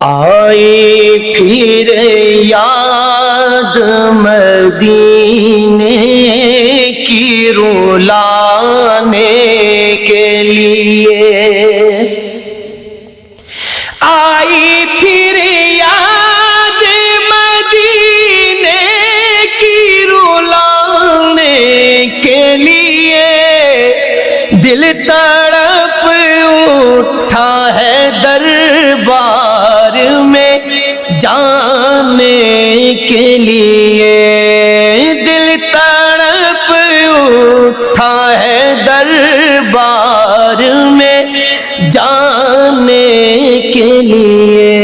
آئی پھر یاد مدینے کی رلانے کے لیے، آئی پھر یاد مدینے کی رلانے کے لیے، دل تڑپ اٹھا ہے دربار میں جانے کے لیے، دل تڑپ اٹھا ہے دربار میں جانے کے لیے،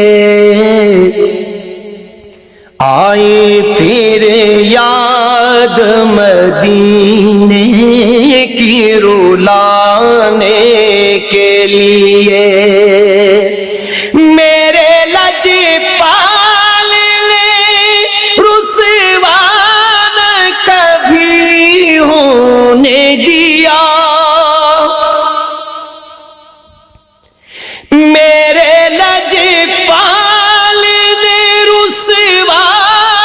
آئی پھر یاد مدینے کی رلانے کے لیے، میرے لجپال نے رسوا نہ کبھی ہونے دیا، میرے لجپال نے رسوا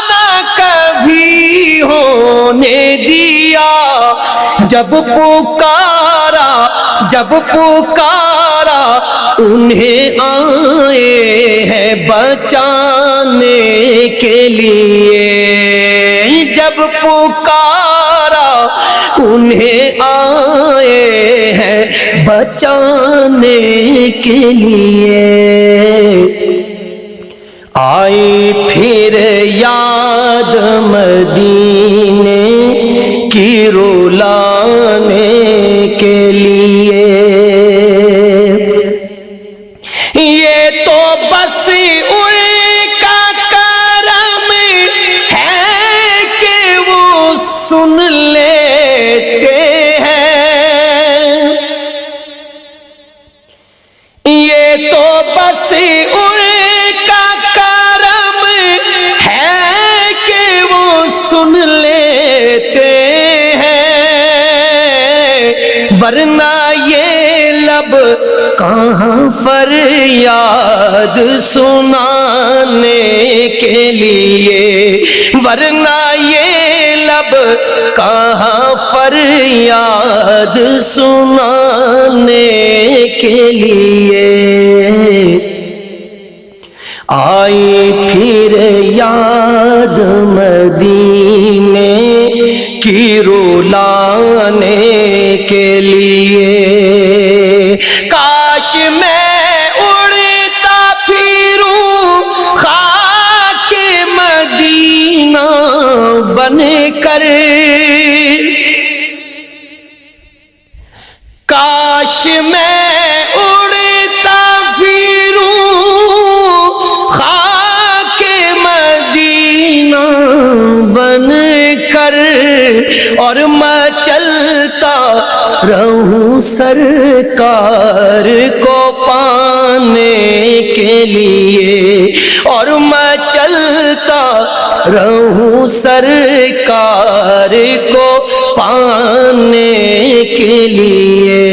نہ کبھی ہونے دیا، جب پکارا انہیں آئے ہیں بچانے کے لیے، جب پکارا انہیں آئے ہیں بچانے کے لیے، آئی پھر یاد مدینے کی رلانے کے لیے، یہ تو بس ان کا کرم ہے کہ وہ سن لیتے ہیں، یہ تو بس ان کا کرم ہے کہ وہ سن لیتے ہیں، ورنہ یہ لب کہاں فریاد سنانے کے لیے، ورنہ یہ لب کہاں فریاد سنانے کے لیے، آئی پھر یاد مدینے کی رلانے کے لیے، کاش میں اڑتا پھروں خاک مدینہ بن کر، کاش میں اڑتا پھروں خاک مدینہ بن کر، اور میں چلتا رہوں سرکار کو پانے کے لیے، اور میں چلتا رہوں سرکار کو پانے کے لیے،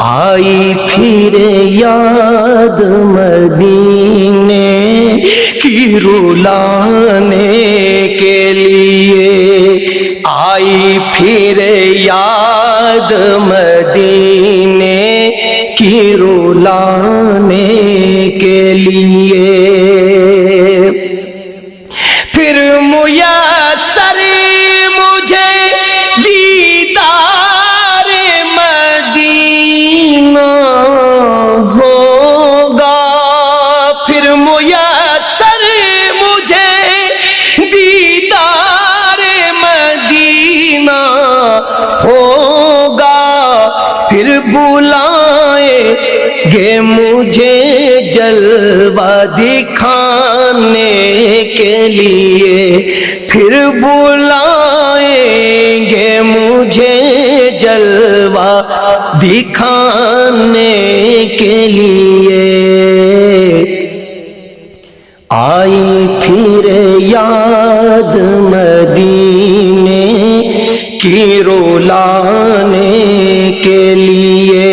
آئی پھر یاد مدینے کی رلانے کے لیے، آئی پھر یاد مدینے کی رلانے کے لیے، پھر میسر مجھے دیدار مدینہ ہوگا، پھر میسر مجھے دیدار مدینہ ہوگا، پھر بلائیں گے مجھے جلوہ دکھانے کے لیے، پھر بلائیں گے مجھے جلوہ دکھانے کے لیے، آئی پھر یاد مدینے کی رلانے کے لیے،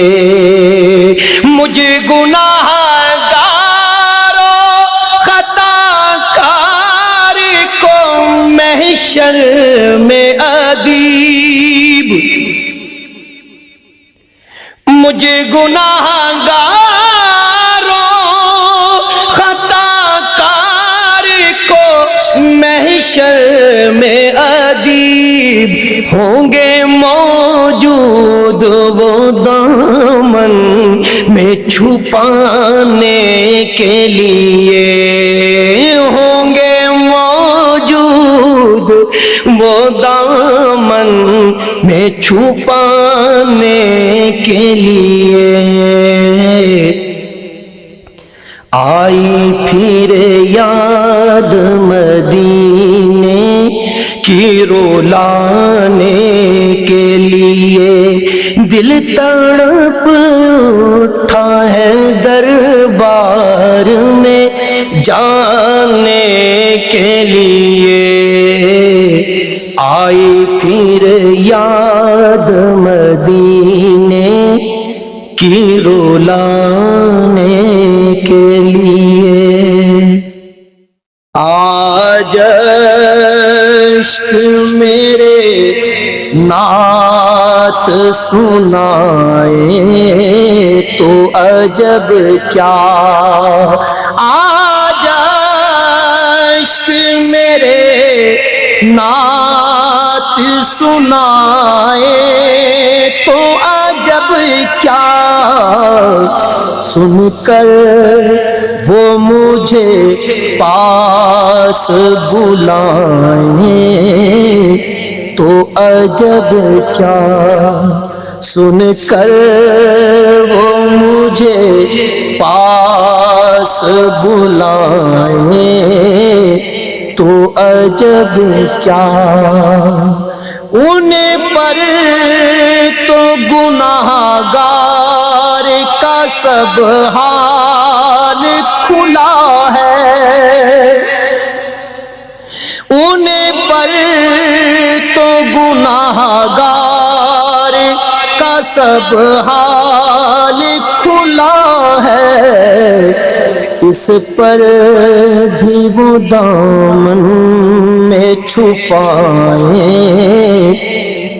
مجھ گناہ گار محشر میں ادیب مجھے گناہگاروں خطا کار کو محشر میں ادیب ہوں گے موجود وہ دامن میں چھپانے کے لیے ہوں گے موجود وہ دامن میں چھپانے کے لیے آئی پھر یاد مدینے کی رولانے کے لیے دل تڑپ اٹھا ہے دربار میں جانے کے لیے آئی پھر یاد مدینے کی رولانے کے لیے آج عشق میرے نعت سنائے تو عجب کیا آج عشق میرے نعت سنائے تو عجب کیا سن کر وہ مجھے پاس بلائیں تو عجب کیا سن کر وہ مجھے پاس بلائیں تو عجب کیا انہیں پر تو گناہگار کا سب حال کھلا ہے انہیں پر تو گناہگار کا سب حال کھلا ہے اس پر بھی وہ دامن میں چھپائیں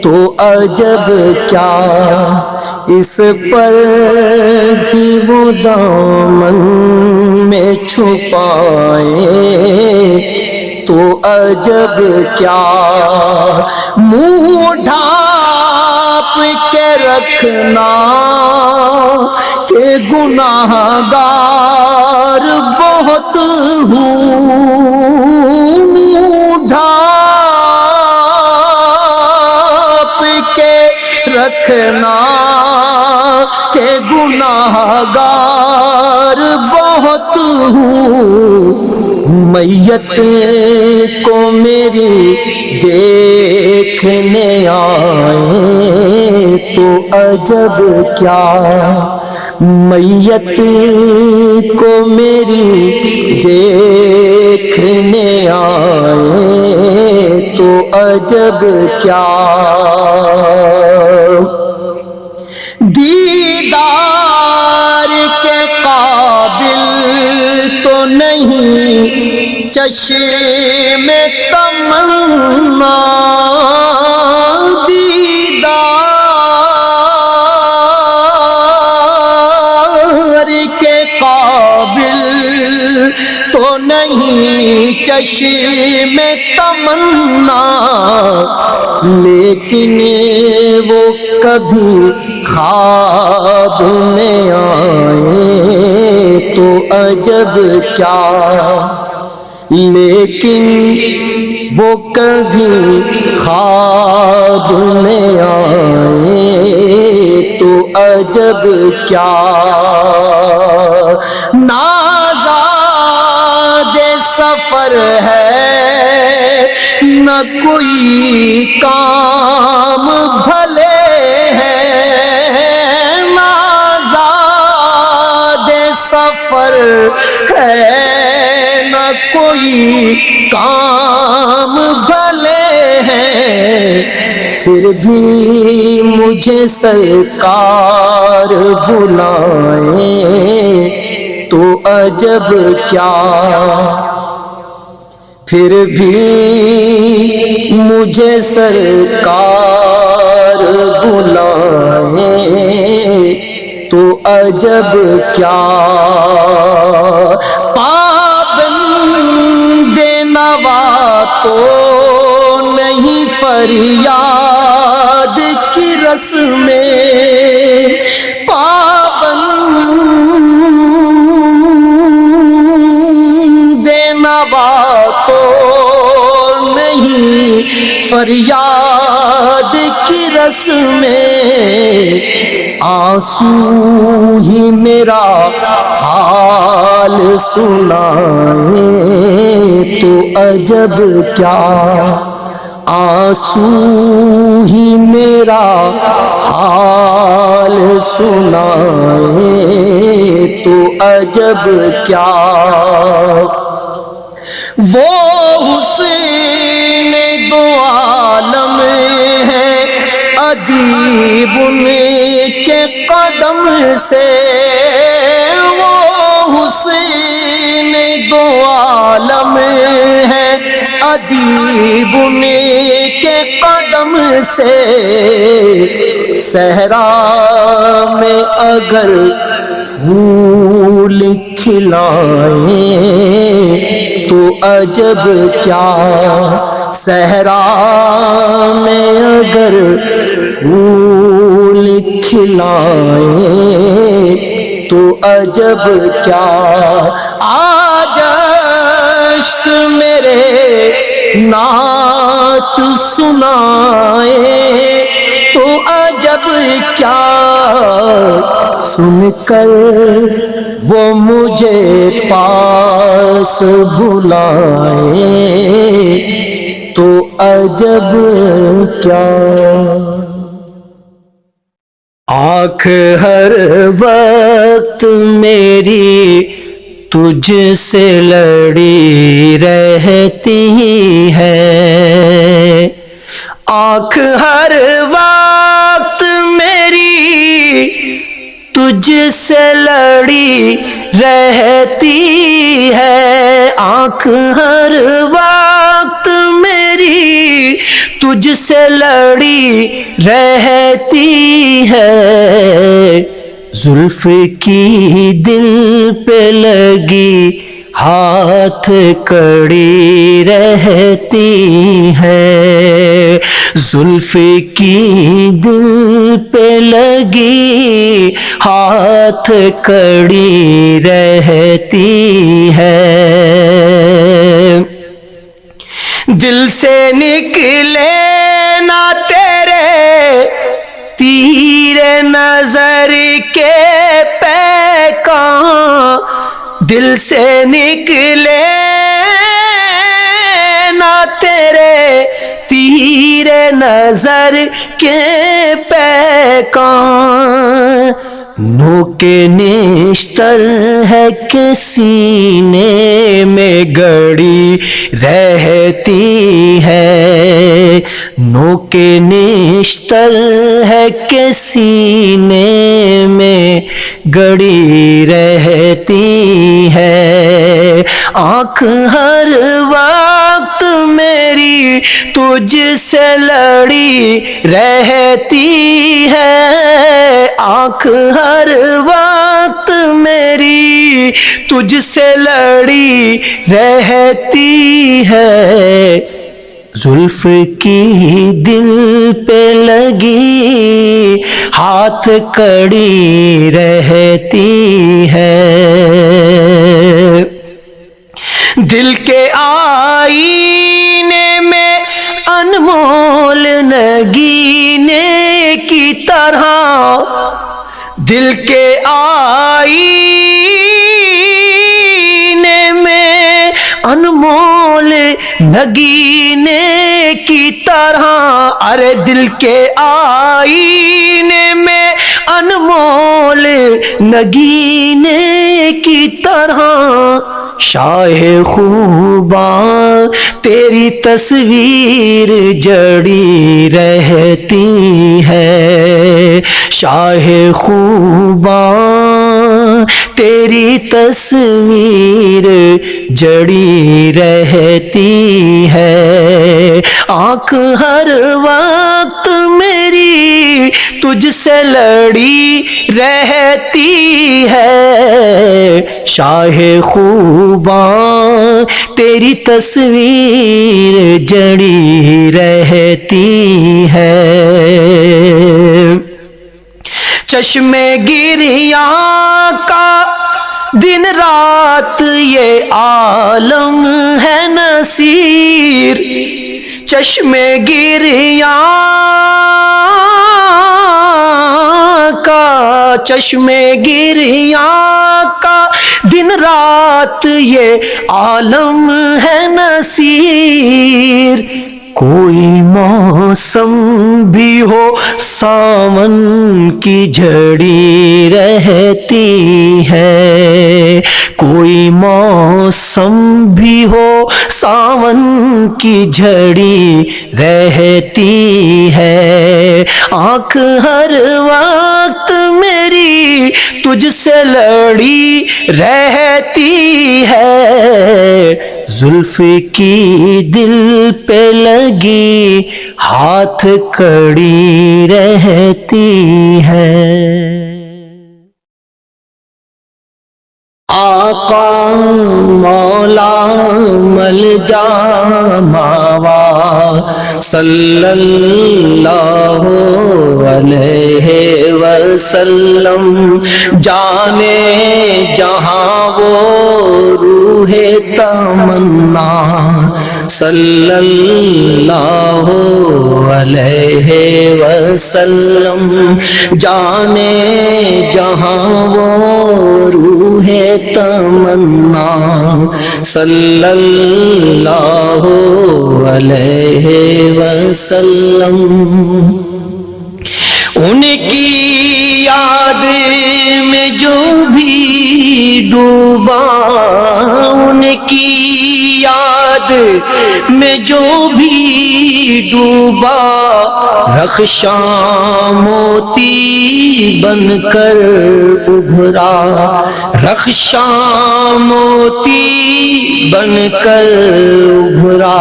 تو عجب کیا اس پر بھی وہ دامن میں چھپائیں تو عجب کیا منہ ڈھانپ کے رکھنا کہ گناہگار بہت ہوں منہ ڈھانپ کے رکھنا کہ گناہگار بہت ہوں میت کو میری دیکھنے آئے تو عجب کیا میت کو میری دیکھنے آئے تو عجب کیا دیدار کے قابل تو نہیں چشم تمنا دیدار کے قابل تو نہیں چشم تمنا لیکن وہ کبھی خواب میں آئے تو عجب کیا لیکن وہ کبھی خواب میں آئے تو عجب کیا نازاد سفر ہے نہ کوئی کام بھلے ہیں نازاد سفر ہے نہ کوئی کام بھلے ہیں پھر بھی مجھے سرکار بلائیں تو عجب کیا پھر بھی مجھے سرکار بلائیں تو عجب کیا، پابند نوا تو نہیں فریاد کی رس میں، پابند نوا تو نہیں فریاد کی رس میں، آنسو ہی میرا حال سنائیں تو عجب کیا، آنسو ہی میرا حال سنائیں تو عجب کیا، وہ حسین دو عالم ہے ادیب ان کے قدم سے، وہ حسین دو عالم ہے ادیب ان کے قدم سے، صحرا میں اگر پھول کھلائیں تو عجب کیا، صحرا میں اگر پھول کھلائیں تو عجب کیا، آج اشک میرے نعت سنائیں تو عجب کیا، سن کر وہ مجھے پاس بلائیں تو عجب کیا، آنکھ ہر وقت میری تجھ سے لڑی رہتی ہے، آنکھ ہر وقت میری تجھ سے لڑی رہتی ہے، آنکھ ہر وقت میری تجھ سے لڑی رہتی ہے، زلف کی دل پہ لگی ہاتھ کڑی رہتی ہے، زلف کی دل پہ لگی ہاتھ کڑی رہتی ہے، دل سے نکلے نہ تیرے تیر نظر کے پیکان، دل سے نکلے نہ تیرے تیر نظر کے پیکان، نوک نشتر ہے کہ سینے میں گڑی رہتی ہے، نوک نشتر ہے کہ سینے میں گڑی رہتی ہے، آنکھ ہر وقت میری تجھ سے لڑی رہتی ہے، آنکھ ہر وقت میری تجھ سے لڑی رہتی ہے، زلف کی دل پہ لگی ہاتھ کڑی رہتی ہے، دل کے آئینے میں انمول نگینے کی طرح، دل کے آئینے میں انمول نگینے کی طرح، ارے دل کے آئینے میں انمول نگینے کی طرح، شاہ خوباں تیری تصویر جڑی رہتی ہے، شاہ خوباں تیری تصویر جڑی رہتی ہے، آنکھ ہر وقت میری تجھ سے لڑی رہتی ہے، شاہ خوباں تیری تصویر جڑی رہتی ہے، چشم گریاں کا دن رات یہ عالم ہے نصیر، چشم گریاں کا، چشم گریاں کا دن رات یہ عالم ہے نصیر، کوئی موسم بھی ہو ساون کی جھڑی رہتی ہے، کوئی موسم بھی ہو ساون کی جھڑی رہتی ہے، آنکھ ہر وقت میری تجھ سے لڑی رہتی ہے، زلف کی دل پہ لگی ہاتھ کڑی رہتی ہے، آقا مولا ملجا ماوا صلی اللہ علیہ وسلم، جانے جہاں وہ روح تمنا صلی اللہ علیہ وسلم، جانے جہاں وہ روح تمنا صلی اللہ علیہ وسلم، ان کی یاد میں جو بھی ڈوبا، ان کی یاد میں جو بھی ڈوبا، رخشاں موتی بن کر ابھرا، رخشاں موتی بن کر ابھرا،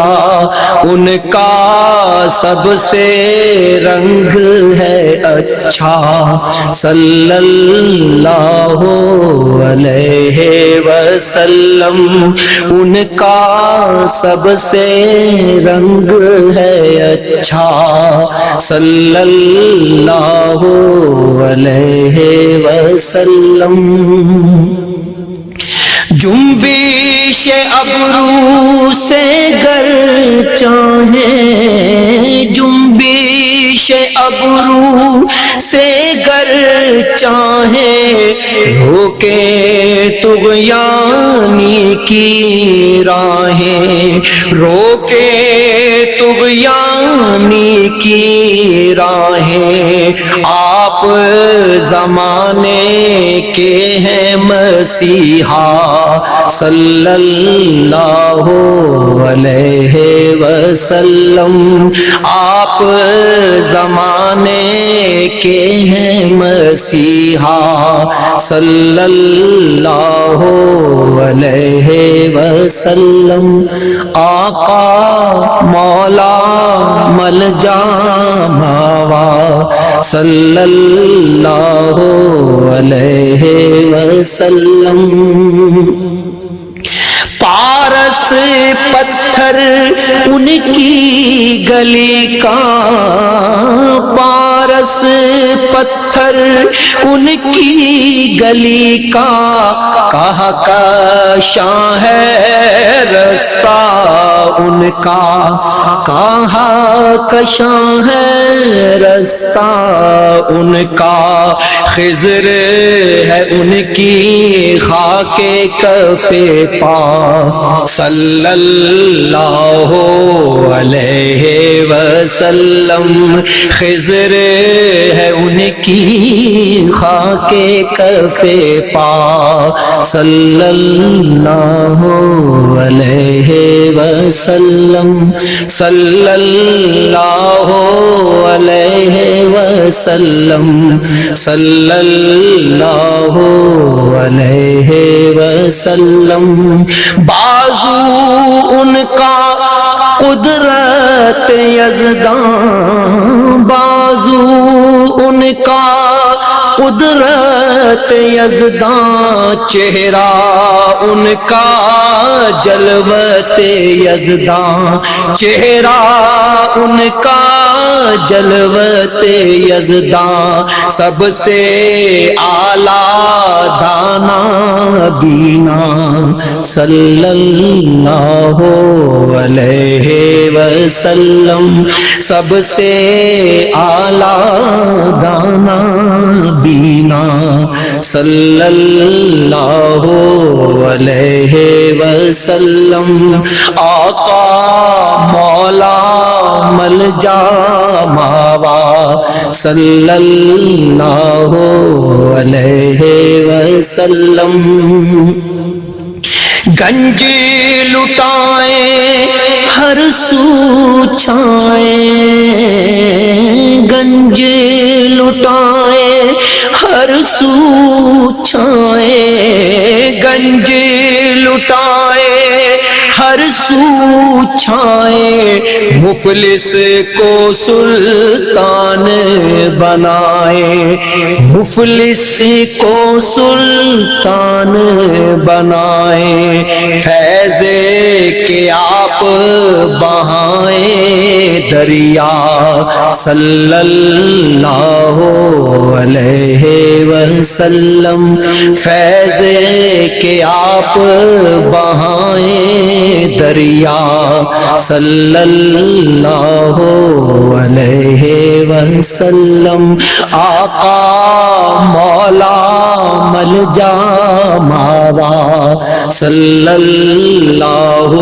ان کا سب سے رنگ ہے اچھا صلی اللہ علیہ وسلم، ان کا سب سے رنگ ہے اچھا صلی اللہ علیہ وسلم، جنبش ابرو سے گر چاہیں، جنبش ابرو سے گر چاہیں، روکے طغیانی کی راہیں، روکے طغیانی کی راہیں، آپ زمانے کے ہیں مسیحا صلی اللہ علیہ وسلم، آپ زمانے کے ہیں مسیحا صلی اللہ علیہ وسلم، آقا مولا ملجا ماوا صلی اللہ علیہ وسلم، پارس پتھر ان کی گلی کا، پارس پتھر ان کی گلی کا، کہاں کا شاہ ہے رستہ ان کا، کہاں کا شاہ ہے رستہ ان کا، خضر ہے ان کی خاک کف پا صلی اللہ علیہ وسلم، خضر ہے ان کی خاک کف پا صلی اللہ علیہ وسلم صلی اللہ علیہ وسلم صلی اللہ علیہ وسلم بازو ان کا قدرت یزداں بازو ان کا قدرت یزداں چہرہ ان کا جلوت یزداں چہرہ ان کا جلوت یزداں سب سے اعلیٰ دانا بینا صلی اللہ علیہ وسلم سب سے اعلیٰ دانا بینا صلی اللہ علیہ وسلم آقا مولا ملجا ماوا صلی اللہ علیہ وسلم گنج لٹائیں ہر سو چھائیں گنج لٹائیں ہر سو چھائیں گنج لٹائیں ہر سو چھائیں مفلس کو سلطان بنائیں مفلس کو سلطان بنائیں فیض کے آپ بہائیں دریا صلی اللہ علیہ وسلم فیض کے آپ بہائیں دریا صلی اللہ علیہ وسلم آقا مولا ملجا ماوا صلی اللہ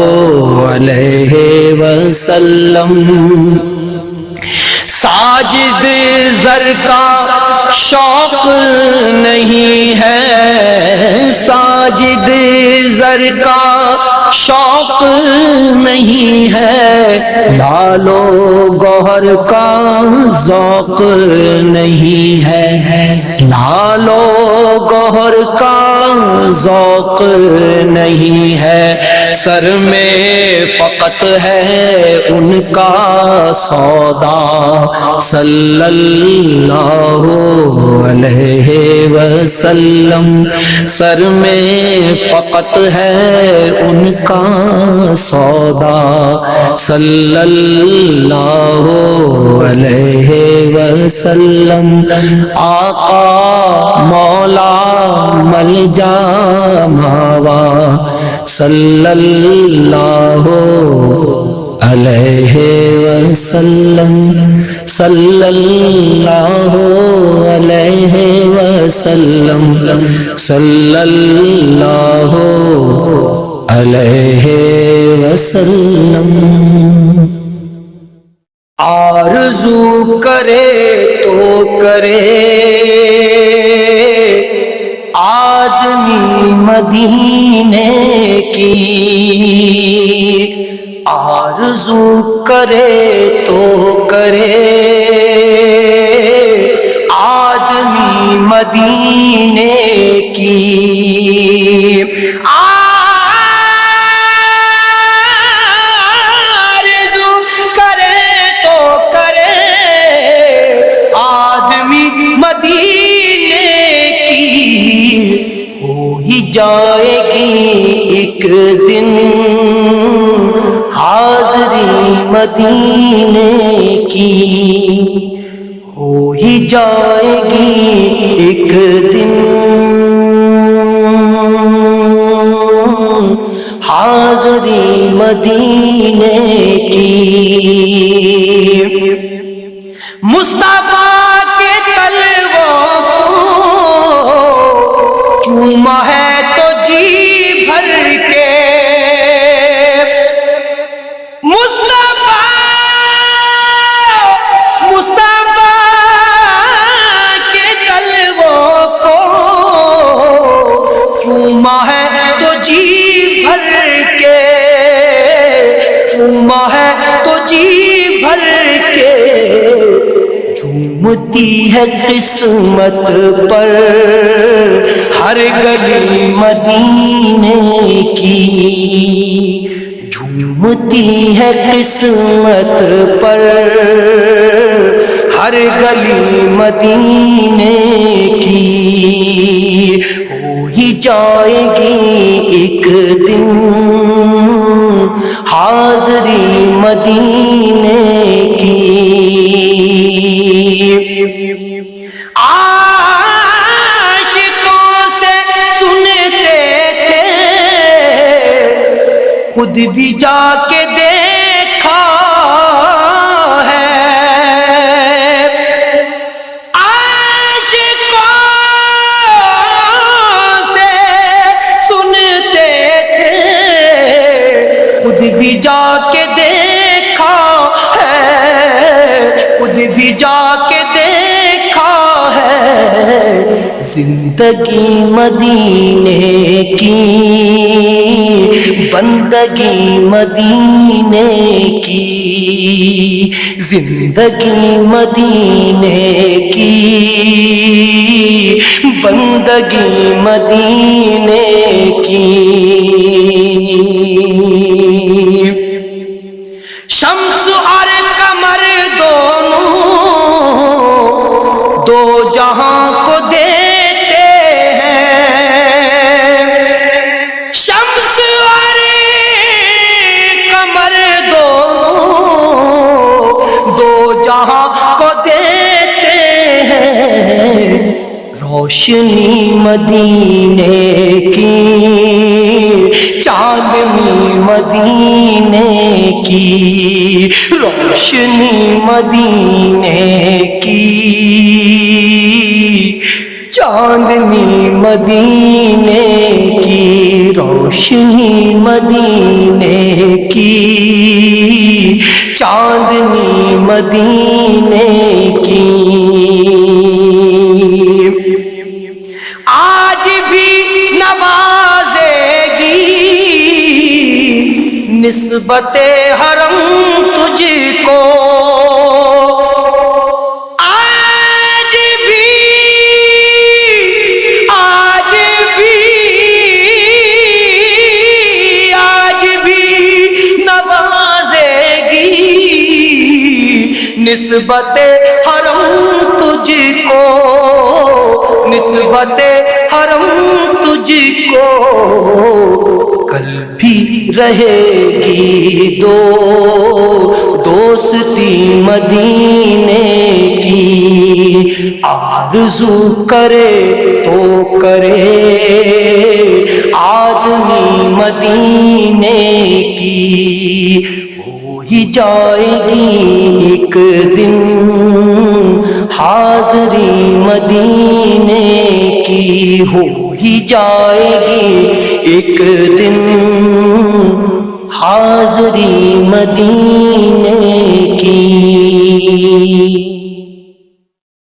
علیہ وسلم ساجد زر کا شوق نہیں ہے ساجد زر کا شوق نہیں ہے لالو گوہر کا ذوق نہیں ہے لالو گوہر کا ذوق نہیں ہے سر میں فقط ہے ان کا سودا صلی اللہ علیہ وسلم سر میں فقط ہے ان کا سودا صلی اللہ علیہ وسلم آقا مولا ملجا ماوا صلی اللہ علیہ وسلم صلی اللہ علیہ وسلم صلی اللہ علیہ وسلم آرزو کرے تو کرے آدمی مدینے کی آرزو کرے تو کرے آدمی مدینے کی آرزو کرے تو کرے آدمی مدینے کی ہو ہی جائے گی ایک دن حاضری مدینے کی ہو ہی جائے گی ایک دن حاضری مدینے کی مصطفیٰ کے تلووں کو چوما ہے تو جی بھر کے چوما ہے تو جی بھر کے چوما ہے تو جی بھر کے، جھومتی ہے قسمت پر ہر گلی مدینے کی، جھومتی ہے قسمت پر ہر گلی مدینے کی، ہو ہی جائے گی ایک دن حاضری مدینے کی۔ عاشقوں سے سنتے تھے، خود بھی جا کے دیکھا ہے، عاشقوں سے سنتے تھے، خود بھی جا کے دیکھا ہے، خود بھی جا کے دیکھا ہے، زندگی مدینے کی، بندگی مدینے کی، زندگی مدینے کی، بندگی مدینے کی۔ شمس اور قمر دونوں دو جہاں کو دیتے ہیں، شمس اور قمر دونوں دو جہاں کو دیتے ہیں، روشنی مدینے کی، چاندنی مدینے کی، روشنی مدینے کی، چاندنی مدینے کی، روشنی مدینے کی، چاندنی مدینے کی۔ آج بھی نوازے گی نسبت حرم تجھ کو، آج بھی نوازے گی نسبت حرم تجھ کو، نسبت حرم تجھ کو، کل بھی رہے گی دوستی مدینے کی، آرزو کرے تو کرے آدمی مدینے کی، ہو ہی جائے گی ایک دن حاضری مدینے کی، ہو ہی جائے گی ایک دن حاضری مدینے کی۔